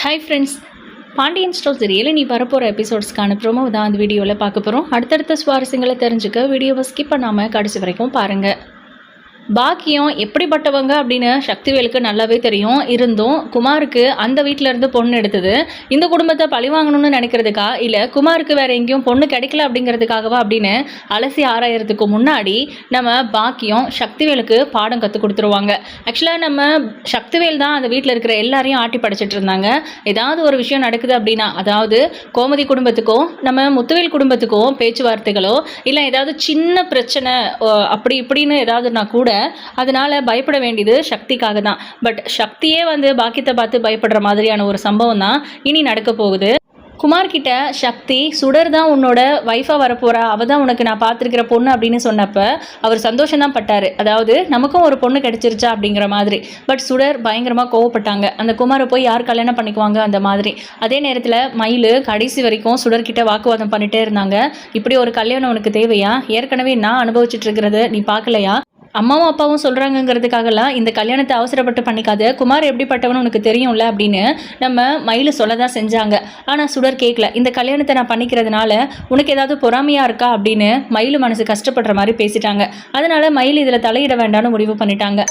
Hi friends, Pandian stores சீரியலில் நீ வரப்போகிற எபிசோட்ஸ்க்கான ப்ரோமோ தான் அந்த வீடியோவில் பார்க்க போகிறோம். அடுத்தடுத்த சுவாரஸ்யங்களை தெரிஞ்சுக்க வீடியோவை ஸ்கிப் பண்ணாமல் கடைசி வரைக்கும் பாருங்கள். பாக்கியம் எப்படிப்பட்டவங்க அப்படின்னு சக்திவேலுக்கு நல்லாவே தெரியும். இருந்தும் குமாருக்கு அந்த வீட்டில் இருந்து பொண்ணு எடுத்தது இந்த குடும்பத்தை பழிவாங்கணும்னு நினைக்கிறதுக்கா இல்லை குமாருக்கு வேற எங்கேயும் பொண்ணு கிடைக்கல அப்படிங்கிறதுக்காகவா அப்படின்னு அலசி ஆராயறதுக்கு முன்னாடி நம்ம பாக்கியம் சக்திவேலுக்கு பாடம் கற்றுக் கொடுத்துருவாங்க. ஆக்சுவலாக நம்ம சக்திவேல் தான் அந்த வீட்டில் இருக்கிற எல்லாரையும் ஆட்டி படைச்சிட்டு இருந்தாங்க. ஏதாவது ஒரு விஷயம் நடக்குது அப்படின்னா, அதாவது கோமதி குடும்பத்துக்கும் நம்ம முத்துவேல் குடும்பத்துக்கும் பேச்சுவார்த்தைகளோ இல்லை ஏதாவது சின்ன பிரச்சனை அப்படி இப்படின்னு ஏதாவதுனா கூட அதனால பயப்பட வேண்டியது சக்திக்காக தான். பட் சக்தியே பாக்கியத்தை பார்த்து பயப்படுற மாதிரியான ஒரு சம்பவம் தான் இனி நடக்க போகுது. குமார் கிட்ட சக்தி சுடர் தான் உன்னோட வைஃபா வரப்போறா, அவ தான் உனக்கு நான் பார்த்துருக்கிற பொண்ணு அப்படின்னு சொன்னப்ப அவர் சந்தோஷம் தான் பட்டாரு. அதாவது நமக்கும் ஒரு பொண்ணு கிடைச்சிருச்சா அப்படிங்கிற மாதிரி. பட் சுடர் பயங்கரமாக கோவப்பட்டாங்க. அந்த குமாரை போய் யார் கல்யாணம் பண்ணிக்குவாங்க அந்த மாதிரி. அதே நேரத்தில் மயில் கடைசி வரைக்கும் சுடர்கிட்ட வாக்குவாதம் பண்ணிட்டே இருந்தாங்க. இப்படி ஒரு கல்யாணம் உனக்கு தேவையா? ஏற்கனவே நான் அனுபவிச்சுட்டு இருக்கிறத நீ பார்க்கலையா? அம்மாவும் அப்பாவும் சொல்கிறாங்கங்கிறதுக்காகலாம் இந்த கல்யாணத்தை அவசரப்பட்டு பண்ணிக்காத, குமார் எப்படிப்பட்டவனு உனக்கு தெரியும்ல அப்படின்னு நம்ம மயில் சொல்ல தான் செஞ்சாங்க. ஆனால் சுடர் கேட்கல. இந்த கல்யாணத்தை நான் பண்ணிக்கிறதுனால உனக்கு ஏதாவது பொறாமையாக இருக்கா அப்படின்னு மயில் மனசு கஷ்டப்படுற மாதிரி பேசிட்டாங்க. அதனால் மயில் இதில் தலையிட வேண்டாம்னு முடிவு பண்ணிட்டாங்க.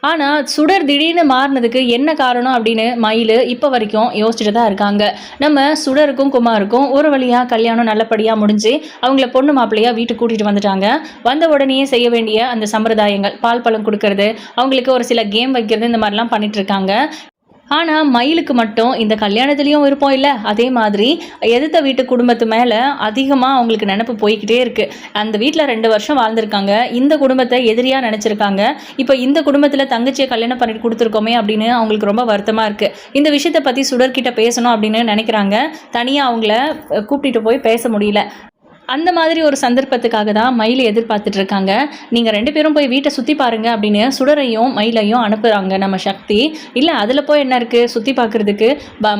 ஆனால் சுடர் திடீர்னு மாறினதுக்கு என்ன காரணம் அப்படின்னு மயில் இப்போ வரைக்கும் யோசிச்சுட்டு தான் இருக்காங்க. நம்ம சுடருக்கும் குமாருக்கும் ஒரு வழியாக கல்யாணம் நல்லபடியாக முடிஞ்சு அவங்கள பொண்ணு மாப்பிள்ளையாக வீட்டுக்கு கூட்டிகிட்டு வந்துட்டாங்க. வந்த உடனேயே செய்ய வேண்டிய அந்த சம்பிரதாயங்கள், பால் பழம் கொடுக்கறது, அவங்களுக்கு ஒரு சில கேம் வைக்கிறது, இந்த மாதிரிலாம் பண்ணிட்டு இருக்காங்க. ஆனால் மயிலுக்கு மட்டும் இந்த கல்யாணத்துலேயும் விருப்பம் இல்லை. அதே மாதிரி எதிர்த்த வீட்டு குடும்பத்து மேலே அதிகமாக அவங்களுக்கு நினப்பு போய்கிட்டே இருக்குது. அந்த வீட்டில் 2 வருஷம் வாழ்ந்திருக்காங்க. இந்த குடும்பத்தை எதிரியாக நினச்சிருக்காங்க. இப்போ இந்த குடும்பத்தில் தங்கச்சியை கல்யாணம் பண்ணிட்டு கொடுத்துருக்கோமே அப்படின்னு அவங்களுக்கு ரொம்ப வருத்தமாக இருக்குது. இந்த விஷயத்தை பற்றி சுடர்கிட்ட பேசணும் அப்படின்னு நினைக்கிறாங்க. தனியாக அவங்கள கூப்பிட்டு போய் பேச முடியல. அந்த மாதிரி ஒரு சந்தர்ப்பத்துக்காக தான் மயிலை எதிர்பார்த்துட்டு இருக்காங்க. நீங்கள் 2 பேரும் போய் வீட்டை சுற்றி பாருங்கள் அப்படின்னு சுடரையும் மயிலையும் அனுப்புகிறாங்க நம்ம சக்தி. இல்லை அதில் போய் என்ன இருக்குது சுற்றி பார்க்குறதுக்கு?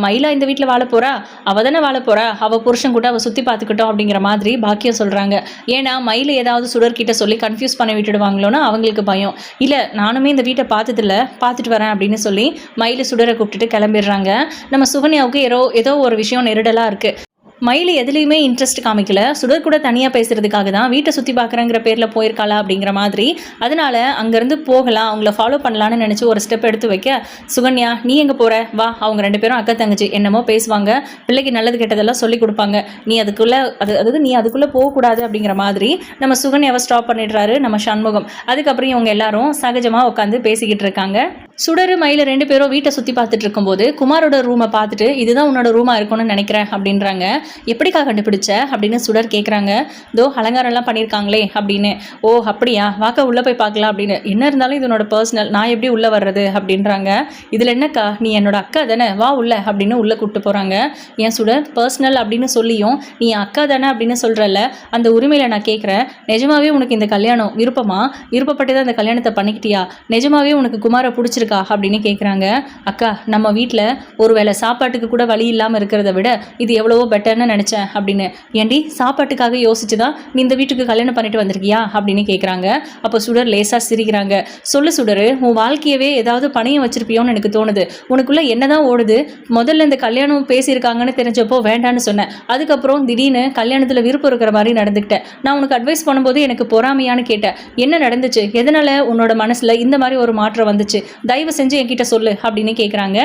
மயிலா இந்த வீட்டில் வாழ போகிறா? அவள் தானே வாழ போகிறா, அவள் புருஷன் கூட அவள் சுற்றி பார்த்துக்கிட்டோம் அப்படிங்கிற மாதிரி பாக்கியம் சொல்கிறாங்க. ஏன்னா மயில் ஏதாவது சுடர்கிட்ட சொல்லி கன்ஃபியூஸ் பண்ணி விட்டுடுவாங்களோன்னு அவங்களுக்கு பயம். இல்லை நானுமே இந்த வீட்டை பார்த்துட்டு வரேன் அப்படின்னு சொல்லி மயில் சுடரை கூப்பிட்டுட்டு கிளம்பிடுறாங்க. நம்ம சுகன்யாவுக்கு ஏதோ ஒரு விஷயம் நெருடலாக இருக்குது. மயில் எதுலேயுமே இன்ட்ரெஸ்ட் காமிக்கல. சுடர் கூட தனியாக பேசுகிறதுக்காக தான் வீட்டை சுற்றி பார்க்குறேங்கிற பேரில் போயிருக்காளா அப்படிங்கிற மாதிரி. அதனால் அங்கேருந்து போகலாம், அவங்கள ஃபாலோ பண்ணலான்னு நினச்சி ஒரு ஸ்டெப் எடுத்து வைக்க, சுகன்யா நீ எங்கே போகிற? வா, அவங்க 2 பேரும் அக்கா தங்கச்சி என்னமோ பேசுவாங்க, பிள்ளைக்கு நல்லது கெட்டதெல்லாம் சொல்லி கொடுப்பாங்க, நீ அதுக்குள்ளே போகக்கூடாது அப்படிங்கிற மாதிரி நம்ம சுகன்யாவை ஸ்டாப் பண்ணிடுறாரு நம்ம சண்முகம். அதுக்கப்புறம் இவங்க எல்லாரும் சகஜமாக உட்காந்து பேசிக்கிட்டு இருக்காங்க. சுடரு மயில் 2 பேரும் வீட்டை சுற்றி பார்த்துட்டு இருக்கும்போது குமாரோட ரூமை பார்த்துட்டு இதுதான் உன்னோட ரூமாக இருக்கும்னு நினைக்கிறேன் அப்படின்றாங்க. எப்படிக்கா கண்டுபிடிச்ச அப்படின்னு சுடர் கேட்குறாங்க. தோ அலங்காரம்லாம் பண்ணியிருக்காங்களே அப்படின்னு. ஓ அப்படியா, வாக்கா உள்ளே போய் பார்க்கலாம் அப்படின்னு. என்ன இருந்தாலும் இது என்னோட பர்சனல், நான் எப்படி உள்ளே வர்றது அப்படின்றாங்க. இதில் என்னக்கா, நீ என்னோட அக்கா தானே, வா உள்ள அப்படின்னு உள்ளே கூப்பிட்டு போகிறாங்க. ஏன் சுடர் பர்சனல் அப்படின்னு சொல்லியும் நீ அக்கா தானே அப்படின்னு சொல்கிறல்ல, அந்த உரிமையில் நான் கேட்குறேன், நிஜமாவே உனக்கு இந்த கல்யாணம் விருப்பப்பட்டு தான் இந்த கல்யாணத்தை பண்ணிக்கிட்டியா? நிஜமாவே உனக்கு குமாரை பிடிச்சிருக்கா அப்படின்னு கேட்குறாங்க. அக்கா நம்ம வீட்டில் ஒரு வேளை சாப்பாட்டுக்கு கூட வழி இல்லாமல் இருக்கிறத விட இது எவ்வளவோ பெட்டர்னு நினச்சேன் அப்படின்னு. ஏண்டி சாப்பாட்டுக்காக யோசிச்சு தான் நீ இந்த வீட்டுக்கு கல்யாணம் பண்ணிட்டு வந்திருக்கியா அப்படின்னு கேட்குறாங்க. அப்போ சுடர் லேசாக சிரிக்கிறாங்க. சொல்லு சுடர், உன் வாழ்க்கையவே ஏதாவது பணையம் வச்சிருப்பியோன்னு எனக்கு தோணுது. உனக்குள்ளே என்னதான் ஓடுது? முதல்ல இந்த கல்யாணம் பேசியிருக்காங்கன்னு தெரிஞ்சப்போ வேண்டான்னு சொன்னேன். அதுக்கப்புறம் திடீர்னு கல்யாணத்தில் விருப்பம் இருக்கிற மாதிரி நடந்துக்கிட்டேன். நான் உனக்கு அட்வைஸ் பண்ணும்போது எனக்கு பொறாமையான்னு கேட்டேன். என்ன நடந்துச்சு? எதனால் உன்னோட மனசில் இந்த மாதிரி ஒரு மாற்றம் வந்துச்சு? தயவு செஞ்சு என்கிட்ட சொல்லு அப்படின்னு கேட்குறாங்க.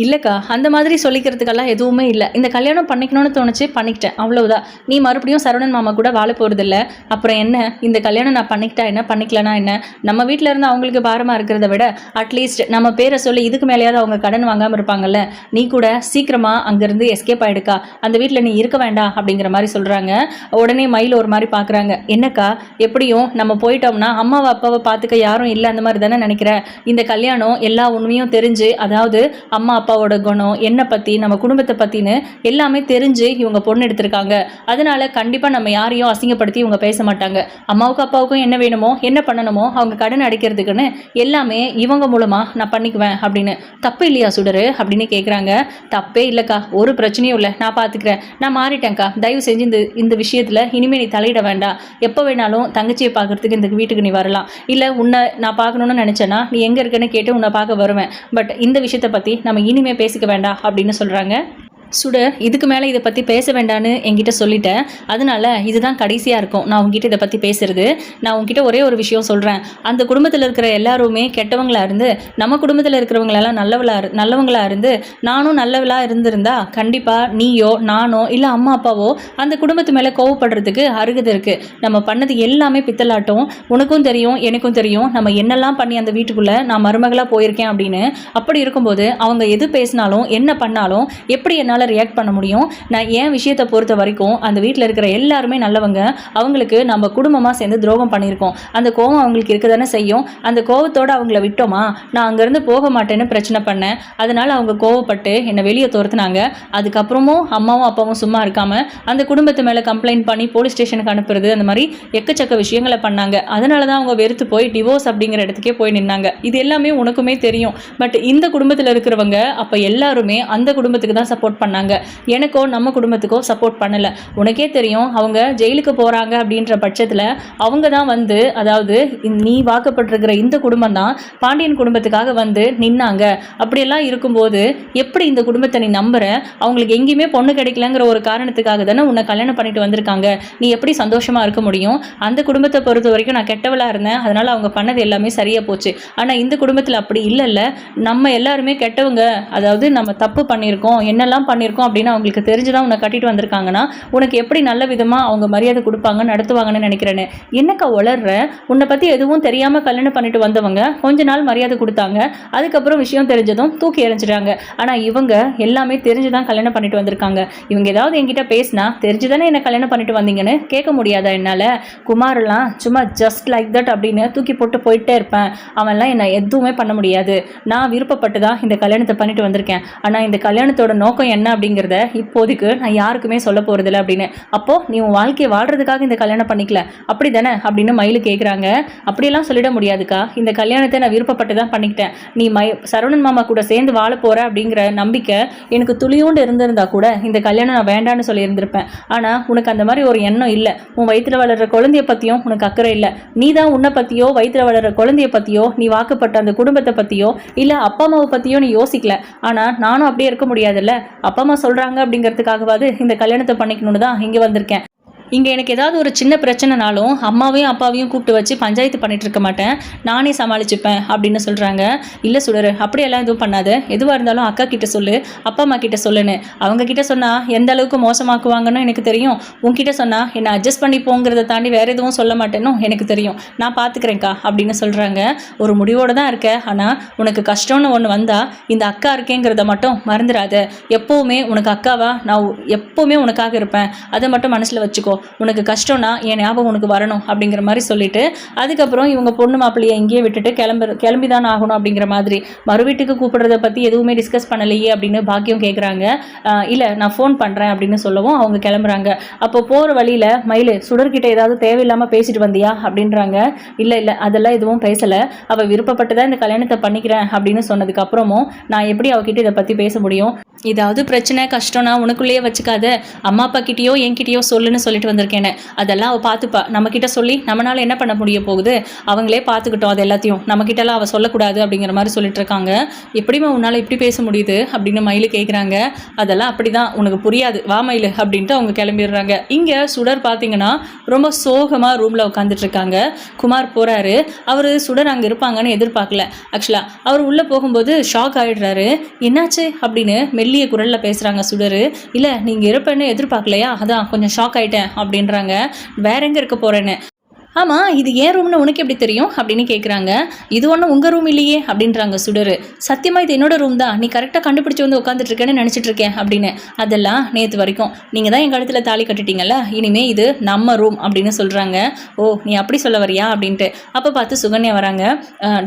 இல்லைக்கா, அந்த மாதிரி சொல்லிக்கிறதுக்கெல்லாம் எதுவுமே இல்லை. இந்த கல்யாணம் பண்ணிக்கணும்னு தோணுச்சு, பண்ணிக்கிட்டேன், அவ்வளவுதான். நீ மறுபடியும் சரவணன் மாமா கூட வாழ போகிறதில்ல. அப்புறம் என்ன, இந்த கல்யாணம் நான் பண்ணிக்கிட்டா என்ன, பண்ணிக்கலனா என்ன? நம்ம வீட்டில் இருந்து அவங்களுக்கு பாரமாக இருக்கிறத விட அட்லீஸ்ட் நம்ம பேரை சொல்லி இதுக்கு மேலேயாவது அவங்க கடன் வாங்காமல் இருப்பாங்கல்ல. நீ கூட சீக்கிரமாக அங்கேருந்து எஸ்கேப் ஆகிடுக்கா, அந்த வீட்டில் நீ இருக்க வேண்டாம் அப்படிங்கிற மாதிரி சொல்கிறாங்க. உடனே மயில் ஒரு மாதிரி பார்க்குறாங்க. என்னக்கா, எப்படியும் நம்ம போயிட்டோம்னா அம்மாவை அப்பாவை பார்த்துக்க யாரும் இல்லை அந்த மாதிரி தானே நினைக்கிறேன். இந்த கல்யாணம் எல்லா உண்மையும் தெரிஞ்சு, அதாவது அம்மா அப்பாவோட குணம், என்னை பற்றி, நம்ம குடும்பத்தை பற்றின்னு எல்லாமே தெரிஞ்சு இவங்க பொண்ணு எடுத்திருக்காங்க. அதனால கண்டிப்பாக நம்ம யாரையும் அசிங்கப்படுத்தி இவங்க பேச மாட்டாங்க. அம்மாவுக்கும் அப்பாவுக்கும் என்ன வேணுமோ, என்ன பண்ணணுமோ அவங்க கடன் அடைக்கிறதுக்குன்னு எல்லாமே இவங்க மூலமாக நான் பண்ணிக்குவேன் அப்படின்னு. தப்பு இல்லையா சுடரு அப்படின்னு கேட்குறாங்க. தப்பே இல்லைக்கா, ஒரு பிரச்சனையும் இல்லை, நான் பார்த்துக்கிறேன், நான் மாறிட்டேன்க்கா. தயவு செஞ்சு இந்த விஷயத்தில் இனிமேல் நீ தலையிட வேண்டாம். எப்போ வேணாலும் தங்கச்சியை பார்க்குறதுக்கு இந்த வீட்டுக்கு நீ வரலாம். இல்லை உன்னை நான் பார்க்கணுன்னு நினச்சேன்னா நீ எங்கே இருக்குன்னு கேட்டு உன்னை பார்க்க வருவேன். பட் இந்த விஷயத்தை பற்றி நம்ம இனிமேல் பேசிக்க வேண்டாம் அப்படின்னு சொல்கிறாங்க. சுடர், இதுக்கு மேலே இதை பற்றி பேச வேண்டான்னு என்கிட்ட சொல்லிட்டேன். அதனால இதுதான் கடைசியாக இருக்கும் நான் உங்ககிட்ட இதை பற்றி பேசுறது. நான் உங்ககிட்ட ஒரே ஒரு விஷயம் சொல்கிறேன். அந்த குடும்பத்தில் இருக்கிற எல்லாருமே கெட்டவங்களாக இருந்து நம்ம குடும்பத்தில் இருக்கிறவங்களெல்லாம் நல்லவங்களாக இருந்து நானும் நல்லவளாக இருந்திருந்தா கண்டிப்பாக நீயோ நானோ இல்லை அம்மா அப்பாவோ அந்த குடும்பத்து மேலே கோவப்படுறதுக்கு அருகதை இருக்குது. நம்ம பண்ணது எல்லாமே பித்தலாட்டம். உனக்கும் தெரியும் எனக்கும் தெரியும் நம்ம என்னெல்லாம் பண்ணி அந்த வீட்டுக்குள்ளே நான் மருமகளாக போயிருக்கேன் அப்படின்னு. அப்படி இருக்கும்போது அவங்க எது பேசினாலும் என்ன பண்ணாலும் எப்படி என்னால் ரியாக்ட் பண்ண முடியும்? நான் என் விஷயத்தை பொறுத்த வரைக்கும் அந்த வீட்டில் இருக்கிற எல்லாருமே நல்லவங்க. அவங்களுக்கு நம்ம குடும்பமாக சேர்ந்து துரோகம் பண்ணியிருக்கோம். அந்த கோவம் அவங்களுக்கு இருக்க தானே செய்யும். அந்த கோவத்தோடு அவங்கள விட்டோமா, நான் அங்கேருந்து போக மாட்டேன்னு பிரச்சனை பண்ணேன். அதனால் அவங்க கோவப்பட்டு என்னை வெளியே துரத்துனாங்க. அதுக்கப்புறமும் அம்மாவும் அப்பாவும் சும்மா இருக்காமல் அந்த குடும்பத்து மேலே கம்ப்ளைண்ட் பண்ணி போலீஸ் ஸ்டேஷனுக்கு அனுப்புறது, அந்த மாதிரி எக்கச்சக்க விஷயங்களை பண்ணாங்க. அதனால தான் அவங்க வெறுத்து போய் டிவோர்ஸ் அப்படிங்கிற இடத்துக்கே போய் நின்னாங்க. இது எல்லாமே உனக்குமே தெரியும். பட் இந்த குடும்பத்தில் இருக்கிறவங்க அப்போ எல்லாருமே அந்த குடும்பத்துக்கு தான் சப்போர்ட் பண்ணாங்க. எனக்கோ நம்ம குடும்பத்துக்கோ சப்போர்ட் பண்ணல. உனக்கே தெரியும் அவங்க ஜெயிலுக்கு போறாங்க அப்படின்ற பட்சத்தில் அவங்க தான் வந்து, அதாவது நீ வாக்கப்பட்டிருக்கிற இந்த குடும்பம் தான் பாண்டியன் குடும்பத்துக்காக வந்து நின்னாங்க. அப்படியெல்லாம் இருக்கும்போது எப்படி இந்த குடும்பத்தை நீ நம்புற? அவங்களுக்கு எங்கேயுமே பொண்ணு கிடைக்கலங்கிற ஒரு காரணத்துக்காக தானே உன்னை கல்யாணம் பண்ணிட்டு வந்திருக்காங்க. நீ எப்படி சந்தோஷமா இருக்க முடியும்? அந்த குடும்பத்தை பொறுத்த வரைக்கும் நான் கெட்டவளா இருந்தேன், அதனால அவங்க பண்ணது எல்லாமே சரியா போச்சு. ஆனா இந்த குடும்பத்தில் அப்படி இல்லைல்ல. நம்ம எல்லாருமே கெட்டவங்க, அதாவது நம்ம தப்பு பண்ணியிருக்கோம், என்னெல்லாம் பண்ணியிருக்கோம் அப்படின்னு அவங்களுக்கு தெரிஞ்சுதான் உன்னை கட்டிட்டு வந்திருக்காங்கன்னா உனக்கு எப்படி நல்ல விதமாக அவங்க மரியாதை கொடுப்பாங்க நடத்துவாங்கன்னு நினைக்கிறேன்னு. என்னக்கா வளர்ற? உன்னை பற்றி எதுவும் தெரியாமல் கல்யாணம் பண்ணிட்டு வந்தவங்க கொஞ்ச நாள் மரியாதை கொடுத்தாங்க. அதுக்கப்புறம் விஷயம் தெரிஞ்சதும் தூக்கி எறிஞ்சிட்டாங்க. ஆனால் இவங்க எல்லாமே தெரிஞ்சுதான் கல்யாணம் பண்ணிட்டு வந்திருக்காங்க. இவங்க ஏதாவது என்கிட்ட பேசினா தெரிஞ்சுதானே என்னை கல்யாணம் பண்ணிட்டு வந்தீங்கன்னு கேட்க முடியாதா என்னால்? குமாரெல்லாம் சும்மா ஜஸ்ட் லைக் தட் அப்படின்னு தூக்கி போட்டு போயிட்டே இருப்பேன். அவன்லாம் என்னை எதுவுமே பண்ண முடியாது. நான் விருப்பப்பட்டு தான் இந்த கல்யாணத்தை பண்ணிட்டு வந்திருக்கேன். ஆனால் இந்த கல்யாணத்தோட நோக்கம் என்ன அப்படிங்கிறத இப்போதைக்கு நான் யாருக்குமே சொல்ல போகிறதில்ல அப்படின்னு. அப்போது நீ உன் வாழ்க்கையை வாழ்கிறதுக்காக இந்த கல்யாணம் பண்ணிக்கல அப்படி தானே அப்படின்னு மயிலு கேட்குறாங்க. அப்படியெல்லாம் சொல்லிட முடியாதுக்கா. இந்த கல்யாணத்தை நான் விருப்பப்பட்டு தான் பண்ணிக்கிட்டேன். நீ சரவணன் மாமா கூட சேர்ந்து வாழ போகிற அப்படிங்கிற நம்பிக்கை எனக்கு துளியோண்டு இருந்திருந்தா கூட இந்த கல்யாணம் நான் வேண்டான்னு சொல்லியிருந்திருப்பேன். ஆனால் உனக்கு அந்த மாதிரி ஒரு எண்ணம் இல்லை. உன் வயிற்றில் வளர்கிற குழந்தைய பற்றியும் உனக்கு அக்கறை இல்லை. நீ தான் உன்னை பற்றியோ வயிற்றில் வளர்கிற குழந்தைய பற்றியோ நீ வாக்கப்பட்ட அந்த குடும்பத்தை பற்றியோ இல்லை அப்பா அம்மாவை பற்றியோ நீ யோசிக்கல. ஆனால் நானும் அப்படியே இருக்க முடியாதுல்ல. அப்பா அம்மா சொல்கிறாங்க அப்படிங்கிறதுக்காகவாது இந்த கல்யாணத்தை பண்ணிக்கணும்னு தான் இங்கே வந்திருக்கேன். இங்கே எனக்கு ஏதாவது ஒரு சின்ன பிரச்சனைனாலும் அம்மாவையும் அப்பாவையும் கூப்பிட்டு வச்சு பஞ்சாயத்து பண்ணிட்டு இருக்க மாட்டேன், நானே சமாளிச்சுப்பேன் அப்படின்னு சொல்கிறாங்க. இல்லை சுடர், அப்படியெல்லாம் எதுவும் பண்ணாத. எதுவாக இருந்தாலும் அக்கா கிட்ட சொல்லு, அப்பா அம்மா கிட்ட சொல்லுன்னு. அவங்க கிட்ட சொன்னால் எந்த அளவுக்கு மோசமாக்குவாங்கன்னு எனக்கு தெரியும். உங்ககிட்ட சொன்னால் என்னை அட்ஜஸ்ட் பண்ணி போங்கிறத தாண்டி வேறு எதுவும் சொல்ல மாட்டேன்னு எனக்கு தெரியும். நான் பார்த்துக்கிறேன்க்கா அப்படின்னு சொல்கிறாங்க. ஒரு முடிவோடு தான் இருக்க. ஆனால் உனக்கு கஷ்டம்னு ஒன்று வந்தால் இந்த அக்கா இருக்கேங்கிறத மட்டும் மறந்துடாத. எப்போவுமே உனக்கு அக்காவா நான் எப்போவுமே உனக்காக இருப்பேன். அதை மட்டும் மனசில் வச்சுக்கோ. உனக்கு கஷ்டம்னா என் ஞாபகம் உனக்கு வரணும் அப்படிங்கிற மாதிரி சொல்லிட்டு அதுக்கப்புறம் இவங்க பொண்ணு மாப்பிள்ளையை எங்கேயே விட்டுட்டு கிளம்பிதான் ஆகணும் அப்படிங்கிற மாதிரி. மறு வீட்டுக்கு கூப்பிடுறத பற்றி எதுவுமே டிஸ்கஸ் பண்ணலையே அப்படின்னு பாக்கியம் கேட்குறாங்க. இல்லை நான் ஃபோன் பண்ணுறேன் அப்படின்னு சொல்லவும் அவங்க கிளம்புறாங்க. அப்போ போகிற வழியில் மயிலு, சுடர்கிட்ட ஏதாவது தேவையில்லாமல் பேசிட்டு வந்தியா அப்படின்றாங்க. இல்லை அதெல்லாம் எதுவும் பேசலை. அவள் விருப்பப்பட்டு தான் இந்த கல்யாணத்தை பண்ணிக்கிறேன் அப்படின்னு சொன்னதுக்கப்புறமும் நான் எப்படி அவகிட்ட இதை பற்றி பேச முடியும்? ஏதாவது பிரச்சனை கஷ்டம்னா உனக்குள்ளேயே வச்சுக்காத, அம்மா அப்பா கிட்டேயோ என்கிட்டயோ சொல்லுன்னு சொல்லிட்டு வந்திருக்கேன்னு. அதெல்லாம் அவள் பார்த்துப்பா. நம்மக்கிட்ட சொல்லி நம்மளால் என்ன பண்ண முடிய போகுது? அவங்களே பார்த்துக்கிட்டோம் அது எல்லாத்தையும். நம்மக்கிட்டலாம் அவள் சொல்லக்கூடாது அப்படிங்கிற மாதிரி சொல்லிட்டு இருக்காங்க. எப்படிமா உன்னால் இப்படி பேச முடியுது அப்படின்னு மயிலு கேட்குறாங்க. அதெல்லாம் அப்படி தான், உனக்கு புரியாது, வா மயிலு அப்படின்ட்டு அவங்க கிளம்பிடுறாங்க. இங்கே சுடர் பார்த்தீங்கன்னா ரொம்ப சோகமாக ரூமில் உட்காந்துட்டு இருக்காங்க. குமார் போகிறாரு. அவர் சுடர் அங்கே இருப்பாங்கன்னு எதிர்பார்க்கல. ஆக்சுவலாக அவர் உள்ளே போகும்போது ஷாக் ஆகிடுறாரு. என்னாச்சு அப்படின்னு மெல்லிய குரலில் பேசுகிறாங்க சுடர். இல்லை நீங்கள் இருப்பேன்னு எதிர்பார்க்கலையா, அதான் கொஞ்சம் ஷாக் ஆகிட்டேன் அப்படின்றாங்க. வேற எங்கே இருக்க போகிறேன்னு. ஆமாம், இது ஏன் ரூம்னு உனக்கு எப்படி தெரியும் அப்படின்னு கேட்குறாங்க. இது ஒன்றும் உங்கள் ரூம் இல்லையே அப்படின்றாங்க சுடர். சத்தியமாக இது என்னோட ரூம் தான், நீ கரெக்டாக கண்டுபிடிச்சி வந்து உட்காந்துட்ருக்கேன்னு நினச்சிட்டு இருக்கேன் அப்படின்னு. அதெல்லாம் நேற்று வரைக்கும் நீங்கள் தான் எங்கள் கழுத்தில் தாலி கட்டிட்டீங்கல்ல, இனிமேல் இது நம்ம ரூம் அப்படின்னு சொல்கிறாங்க. ஓ நீ அப்படி சொல்ல வரியா அப்படின்ட்டு. அப்போ பார்த்து சுகன்யா வராங்க.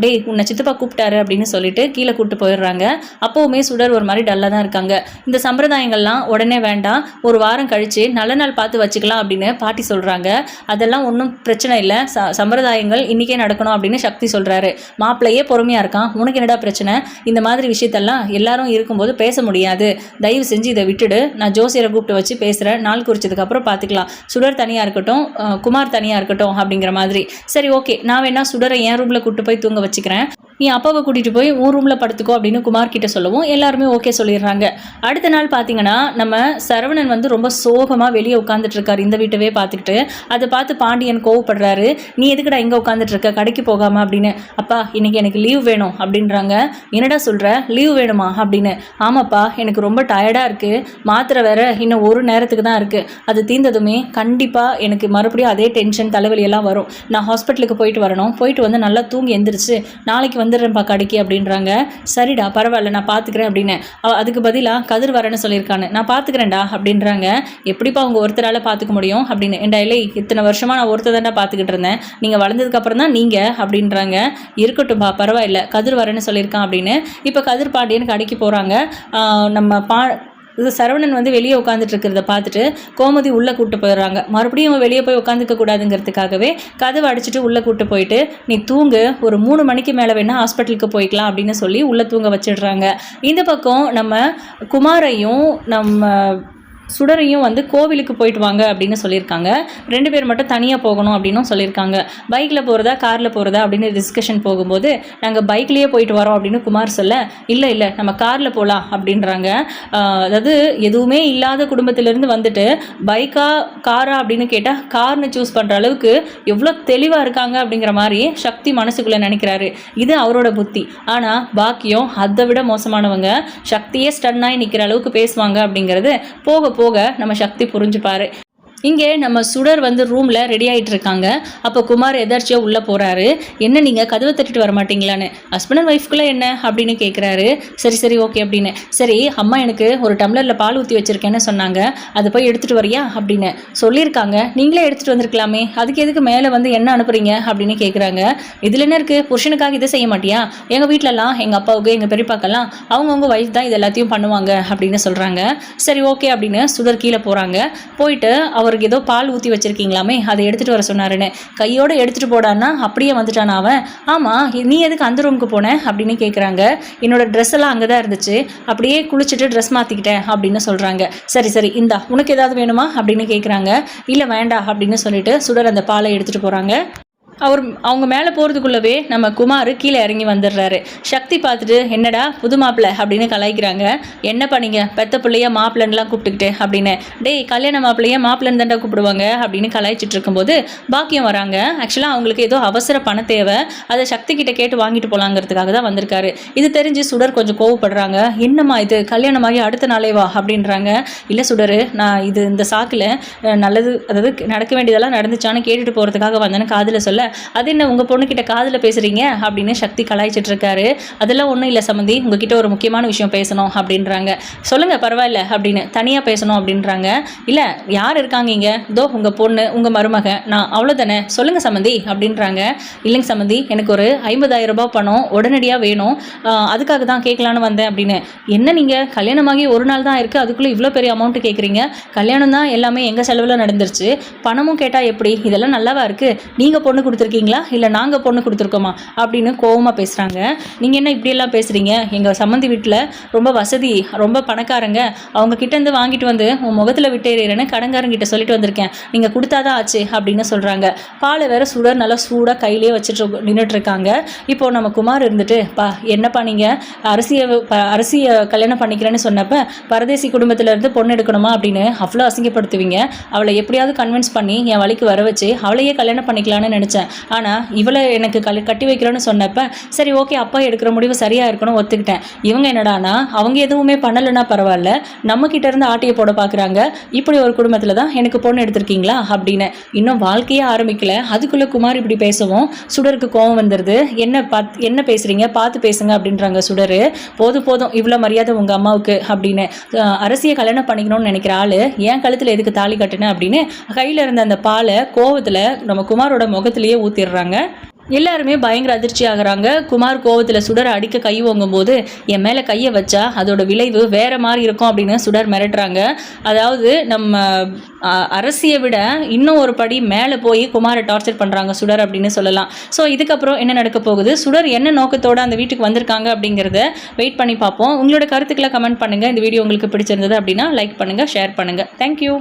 டே உன்னை சித்தப்பா கூப்பிட்டாரு அப்படின்னு சொல்லிட்டு கீழே கூப்பிட்டு போயிடுறாங்க. அப்போவுமே சுடர் ஒரு மாதிரி டல்லாக தான் இருக்காங்க. இந்த சம்பிரதாயங்கள்லாம் உடனே வேண்டாம், ஒரு வாரம் கழித்து நல்ல நாள் பார்த்து வச்சுக்கலாம் அப்படின்னு பாட்டி சொல்கிறாங்க. அதெல்லாம் ஒன்றும் பிரச்சனை இல்லை, சம்பிரதாயங்கள் இன்றைக்கே நடக்கணும் அப்படின்னு சக்தி சொல்கிறாரு. மாப்பிள்ளையே பொறுமையாக இருக்கான், உனக்கு என்னடா பிரச்சனை? இந்த மாதிரி விஷயத்தெல்லாம் எல்லாரும் இருக்கும்போது பேச முடியாது, தயவு செஞ்சு இதை விட்டுடு. நான் ஜோசியரை கூப்பிட்டு வச்சு பேசுகிறேன், நாள் குறிச்சதுக்கப்புறம் பார்த்துக்கலாம். சுடர் தனியாக இருக்கட்டும், குமார் தனியாக இருக்கட்டும் அப்படிங்கிற மாதிரி. சரி ஓகே, நான் வேணா சுடரை என் ரூமில் கூப்பிட்டு போய் தூங்க வச்சுக்கிறேன். நீ அப்பாவை கூட்டிகிட்டு போய் உன் ரூமில் படுத்துக்கோ அப்படின்னு குமார் கிட்ட சொல்லவும் எல்லாருமே ஓகே சொல்லிடுறாங்க. அடுத்த நாள் பார்த்தீங்கன்னா நம்ம சரவணன் வந்து ரொம்ப சோகமாக வெளியே உட்காந்துட்டு இருக்காரு இந்த வீட்டவே பார்த்துக்கிட்டு. அதை பார்த்து பாண்டியன் கோவப்படுறாரு. நீ எதுக்குடா இங்கே உட்காந்துட்டு இருக்க கடைக்கு போகாமல் அப்படின்னு. அப்பா இன்னைக்கு எனக்கு லீவ் வேணும் அப்படின்றாங்க. என்னடா சொல்கிற லீவ் வேணுமா அப்படின்னு. ஆமாப்பா எனக்கு ரொம்ப டயர்டாக இருக்குது, மாத்திரை வேற இன்னும் ஒரு நேரத்துக்கு தான் இருக்குது, அது தீர்ந்ததுமே கண்டிப்பாக எனக்கு மறுபடியும் அதே டென்ஷன் தலைவலியெல்லாம் வரும், நான் ஹாஸ்பிட்டலுக்கு போயிட்டு வரணும், போயிட்டு வந்து நல்லா தூங்கி எந்திரிச்சு நாளைக்கு வந்துடுறேன்ப்பா கடைக்கு அப்படின்றாங்க. சரிடா பரவாயில்ல நான் பார்த்துக்கிறேன் அப்படின்னு. அதுக்கு பதிலாக கதிர் வரேன்னு சொல்லியிருக்கானு, நான் பார்த்துக்கிறேன்டா அப்படின்றாங்க. எப்படிப்பா அவங்க ஒருத்தரால் பார்த்துக்க முடியும் அப்படின்னு. ஏண்டா இல்லை இத்தனை வருஷமாக நான் ஒருத்தர் தான்டா பார்த்துக்கிட்டு இருந்தேன், நீங்கள் வளர்ந்ததுக்கப்புறம் தான் நீங்கள் அப்படின்றாங்க. இருக்கட்டும்பா பரவாயில்ல கதிர் வரேன்னு சொல்லியிருக்கான் அப்படின்னு. இப்போ கதிர் பாண்டியன் கடைக்கு போகிறாங்க. நம்ம இது சரவணன் வந்து வெளியே உட்காந்துட்டு இருக்கிறத பார்த்துட்டு கோமதி உள்ளே கூப்பிட்டு போயிடுறாங்க. மறுபடியும் வெளியே போய் உட்காந்துக்க கூடாதுங்கிறதுக்காகவே கதவை அடிச்சுட்டு உள்ளே கூப்பிட்டு போயிட்டு நீ தூங்கு, ஒரு 3 மணிக்கு மேலே வேணால் ஹாஸ்பிட்டலுக்கு போய்க்கலாம் அப்படின்னு சொல்லி உள்ளே தூங்க வச்சிடுறாங்க. இந்த பக்கம் நம்ம குமாரையும் நம்ம சுடரையும் வந்து கோவிலுக்கு போயிட்டு வாங்க அப்படின்னு சொல்லியிருக்காங்க. 2 பேர் மட்டும் தனியாக போகணும் அப்படின்னும் சொல்லியிருக்காங்க. பைக்கில் போகிறதா காரில் போகிறதா அப்படின்னு டிஸ்கஷன் போகும்போது நாங்கள் பைக்லேயே போயிட்டு வரோம் அப்படின்னு குமார் சொல்ல, இல்லை நம்ம காரில் போகலாம் அப்படின்றாங்க. அதாவது எதுவுமே இல்லாத குடும்பத்திலேருந்து வந்துட்டு பைக்கா காரா அப்படின்னு கேட்டால் கார்னு சூஸ் பண்ணுற அளவுக்கு எவ்வளோ தெளிவாக இருக்காங்க அப்படிங்கிற மாதிரி சக்தி மனசுக்குள்ளே நினைக்கிறாரு. இது அவரோட புத்தி. ஆனால் பாக்கியம் அதை விட மோசமானவங்க. சக்தியே ஸ்டன்னாகி நிற்கிற அளவுக்கு பேசுவாங்க அப்படிங்கிறது போக போக நம்ம சக்தி புரிஞ்சுப்பாரு. இங்கே நம்ம சுடர் வந்து ரூமில் ரெடி ஆகிட்டு இருக்காங்க. அப்போ குமார் எதார்ச்சியாக உள்ளே போகிறாரு. என்ன நீங்கள் கதவை தட்டிட்டு வர மாட்டீங்களான்னு. ஹஸ்பண்ட் அண்ட் ஒய்ஃப்குள்ளே என்ன அப்படின்னு கேட்குறாரு. சரி ஓகே அப்படின்னு. சரி அம்மா எனக்கு ஒரு டம்ளரில் பால் ஊற்றி வச்சுருக்கேன்னு சொன்னாங்க, அதை போய் எடுத்துகிட்டு வரியா அப்படின்னு சொல்லியிருக்காங்க. நீங்களே எடுத்துகிட்டு வந்திருக்கலாமே, அதுக்கு எதுக்கு மேலே வந்து என்ன அனுப்புறீங்க அப்படின்னு கேட்குறாங்க. இதில் என்ன இருக்குது, புருஷனுக்காக இதை செய்ய மாட்டியா? எங்கள் வீட்டிலலாம் எங்கள் அப்பாவுக்கு எங்கள் பெரியப்பாக்கெல்லாம் அவங்கவுங்க ஒய்ஃப் தான் இது எல்லாத்தையும் பண்ணுவாங்க அப்படின்னு சொல்கிறாங்க. சரி ஓகே அப்படின்னு சுடர் கீழே போகிறாங்க. போயிட்டு அவருக்கு ஏதோ பால் ஊற்றி வச்சிருக்கீங்களாமே அதை எடுத்துகிட்டு வர சொன்னாருன்னு கையோடு எடுத்துகிட்டு போடான்னா அப்படியே வந்துட்டானா அவன். ஆமாம் நீ எதுக்கு அந்த ரூமுக்கு போனேன் அப்படின்னு கேட்குறாங்க. என்னோட ட்ரெஸ் எல்லாம் அங்கே தான் இருந்துச்சு, அப்படியே குளிச்சுட்டு ட்ரெஸ் மாற்றிக்கிட்டேன் அப்படின்னு சொல்கிறாங்க. சரி இந்தா உனக்கு ஏதாவது வேணுமா அப்படின்னு கேட்குறாங்க. இல்லை வேண்டாம் அப்படின்னு சொல்லிட்டு சுடர் அந்த பாலை எடுத்துகிட்டு போகிறாங்க. அவங்க மேலே போகிறதுக்குள்ளவே நம்ம குமார் கீழே இறங்கி வந்துடுறாரு. சக்தி பார்த்துட்டு என்னடா புது மாப்பிள்ளை அப்படின்னு கலாய்க்கிறாங்க. என்ன பண்ணீங்க பெத்த பிள்ளையா மாப்பிள்ளன்லாம் கூப்பிட்டுக்கிட்டு அப்படின்னு. டேய் கல்யாண மாப்பிள்ளையா மாப்பிள்ளன் தாண்டா கூப்பிடுவாங்க அப்படின்னு கலாய்ச்சிட்டு இருக்கும்போது பாக்கியம் வராங்க. ஆக்சுவலாக அவங்களுக்கு ஏதோ அவசர பண தேவை, அதை சக்தி கிட்ட கேட்டு வாங்கிட்டு போகலாங்கிறதுக்காக தான் வந்திருக்காரு. இது தெரிஞ்சு சுடர் கொஞ்சம் கோவப்படுறாங்க. என்னம்மா இது கல்யாணமாகி அடுத்த நாளே வா அப்படின்றாங்க. இல்லை சுடர் நான் இது இந்த சாக்கில் நல்லது அதாவது நடக்க வேண்டியதெல்லாம் நடந்துச்சான்னு கேட்டுட்டு போகிறதுக்காக வந்தேன்னு காதில் சொல்ல, அது என்ன உங்கள் பொண்ணுக்கிட்ட காதில் பேசுகிறீங்க அப்படின்னு சக்தி கலாய்ச்சிட்டு இருக்காரு. அதெல்லாம் ஒன்றும் இல்லை சம்மந்தி, உங்ககிட்ட ஒரு முக்கியமான விஷயம் பேசணும் அப்படின்றாங்க. சொல்லுங்கள் பரவாயில்ல அப்படின்னு. தனியாக பேசணும் அப்படின்றாங்க. இல்லை யார் இருக்காங்க இங்கே, இதோ உங்கள் பொண்ணு உங்கள் மருமக நான், அவ்வளோதானே சொல்லுங்கள் சம்மந்தி அப்படின்றாங்க. இல்லைங்க சம்மந்தி எனக்கு ஒரு 50,000 ரூபாய் பணம் உடனடியாக வேணும், அதுக்காக தான் கேட்கலான்னு வந்தேன் அப்படின்னு. என்ன நீங்கள் கல்யாணமாகி ஒரு நாள் தான் இருக்குது அதுக்குள்ளே இவ்வளோ பெரிய அமௌண்ட்டு கேட்குறீங்க? கல்யாணம் தான் எல்லாமே எங்கள் செலவில் நடந்துருச்சு, பணமும் கேட்டால் எப்படி, இதெல்லாம் நல்லாவா இருக்குது? நீங்கள் பொண்ணு கொடுத்துருக்கீங்களா இல்லை நாங்கள் பொண்ணு கொடுத்துருக்கோமா அப்படின்னு கோவமாக பேசுகிறாங்க. நீங்கள் என்ன இப்படியெல்லாம் பேசுகிறீங்க? எங்கள் சம்மந்தி வீட்டில் ரொம்ப வசதி, ரொம்ப பணக்காரங்க, அவங்க கிட்டேருந்து வாங்கிட்டு வந்து உன் முகத்தில் விட்டேறேன்னு கடங்காரங்கிட்ட சொல்லிட்டு வந்திருக்கேன், நீங்கள் கொடுத்தாதான் ஆச்சு அப்படின்னு சொல்கிறாங்க. பாலை வேற சுடர் நல்லா சூடாக கையிலே வச்சுட்டு நின்றுட்டு இருக்காங்க. இப்போது நம்ம குமார் இருந்துட்டு என்னப்பா நீங்கள் அரசியை கல்யாணம் பண்ணிக்கிறேன்னு சொன்னப்போ பரதேசி குடும்பத்திலேருந்து பொண்ணு எடுக்கணுமா அப்படின்னு அவ்வளோ அசிங்கப்படுத்துவீங்க. அவளை எப்படியாவது கன்வின்ஸ் பண்ணி என் வழிக்கு வர வச்சு அவளையே கல்யாணம் பண்ணிக்கலான்னு நினச்சேன். ஆனால் இவளை எனக்கு கட்டி வைக்கிறோன்னு சொன்னப்ப சரி ஓகே அப்பா எடுக்கிற முடிவு சரியாக இருக்கணும் ஒத்துக்கிட்டேன். இவங்க என்னடானா அவங்க எதுவுமே பண்ணலைன்னா பரவாயில்ல, நம்மக்கிட்ட இருந்து ஆட்டியை போட பார்க்குறாங்க. இப்படி ஒரு குடும்பத்தில் தான் எனக்கு பொண்ணு எடுத்திருக்கீங்களா அப்படின்னு. இன்னும் வாழ்க்கையே ஆரம்பிக்கல அதுக்குள்ளே குமார் இப்படி பேசவும் சுடருக்கு கோவம் வந்துடுது. என்ன பேசுகிறீங்க பார்த்து பேசுங்க அப்படின்றாங்க சுடர். போதும் இவ்வளோ மரியாதை உங்கள் அம்மாவுக்கு அப்படின்னு. அரசியை கல்யாணம் பண்ணிக்கணும்னு நினைக்கிற ஆள் ஏன் கழுத்தில் எதுக்கு தாலி கட்டுனேன் அப்படின்னு கையில் இருந்த அந்த பாலை கோவத்தில் நம்ம குமாரோட முகத்திலேயே ஊற்றிடுறாங்க. எல்லாருமே பயங்கர அதிர்ச்சி ஆகுறாங்க. குமார் கோவத்தில் சுடரை அடிக்க கை ஓங்கும் போது என் மேலே கையை வச்சா அதோட விளைவு வேற மாதிரி இருக்கும் அப்படின்னு சுடர் மிரட்டுறாங்க. அதாவது நம்ம அரசியை விட இன்னும் ஒரு படி மேலே போய் குமாரை டார்ச்சர் பண்ணுறாங்க சுடர் அப்படின்னு சொல்லலாம். ஸோ இதுக்கப்புறம் என்ன நடக்க போகுது, சுடர் என்ன நோக்கத்தோடு அந்த வீட்டுக்கு வந்திருக்காங்க அப்படிங்கிறத வெயிட் பண்ணி பார்ப்போம். உங்களோட கருத்துக்களை கமெண்ட் பண்ணுங்கள். இந்த வீடியோ உங்களுக்கு பிடிச்சிருந்தது அப்படின்னா லைக் பண்ணுங்கள், ஷேர் பண்ணுங்கள். தேங்க்யூ.